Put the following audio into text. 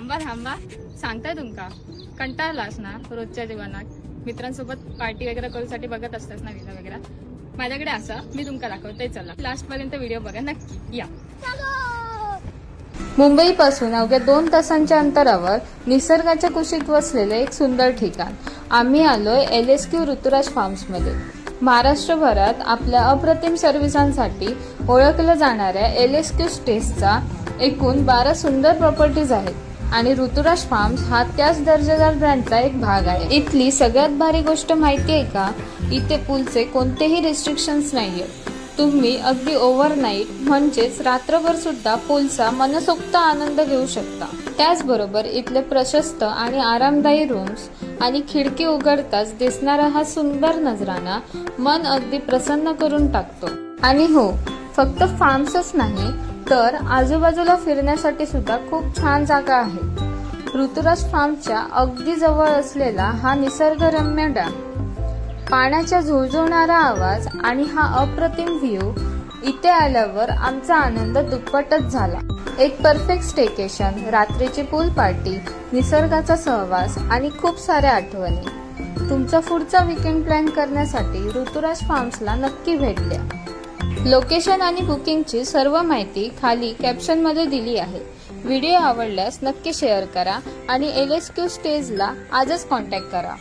थांबा थांबा सांगताय तुमका कंटाळलास ना रोजच्या जीवनात मित्रांसोबत पार्टी वगैरे करूसाठी बघत असतास ना व्हिडिओ वगैरे माझ्याकडे असा मी तुमका दाखवते चला लास्ट पर्यंत व्हिडिओ बघा नक्की या। मुंबईपासून अवघ्या 2 तासांच्या अंतरावर निसर्गाच्या कुशीत वसलेले एक सुंदर ठिकाण आम्ही आलोय LSQ ऋतुराज फार्म्स मध्ये। महाराष्ट्रभरात आपल्या अप्रतिम सर्व्हिसांसाठी ओळखलं जाणाऱ्या LSQ स्टेजचा एकूण 12 सुंदर प्रॉपर्टीज आहेत आणि ऋतुराज फार्म्स हा त्याच दर्जेदार ब्रँडचा एक भाग आहे। इथली सगळ्यात भारी गोष्ट माहिती आहे का, इथे पूलचे कोणतेही रिस्ट्रिक्शन्स नाहीये। तुम्ही अगदी ओव्हरनाईट म्हणजेच रात्रभर सुद्धा पूलचा मनसोक्त आनंद घेऊ शकता। त्याचबरोबर इथले प्रशस्त आणि आरामदायी रूम्स आणि खिडकी उघडताच दिसणारा हा सुंदर नजराणा मन अगदी प्रसन्न करून टाकतो। आणि हो, फक्त फार्म्सच नाही तर आजूबाजूला फिरण्यासाठी सुद्धा खूप छान जागा आहे। ऋतुराज फार्मच्या अगदी जवळ असलेला हा निसर्गरम्य डॅम, पाण्याचा झुळझुळणारा आवाज आणि हा अप्रतिम व्ह्यू, इथे आल्यावर आमचा आनंद दुप्पटच झाला। एक परफेक्ट स्टेकेशन, रात्रीची पूल पार्टी, निसर्गाचा सहवास आणि खूप साऱ्या आठवणी। तुमचा पुढचा वीकेंड प्लॅन करण्यासाठी ऋतुराज फार्म्सला नक्की भेट द्या। लोकेशन आणि बुकिंगची सर्व माहिती खाली कॅप्शनमध्ये दिली आहे। व्हिडिओ आवडल्यास नक्की शेअर करा आणि LSQ स्टेजला आजच कॉन्टॅक्ट करा।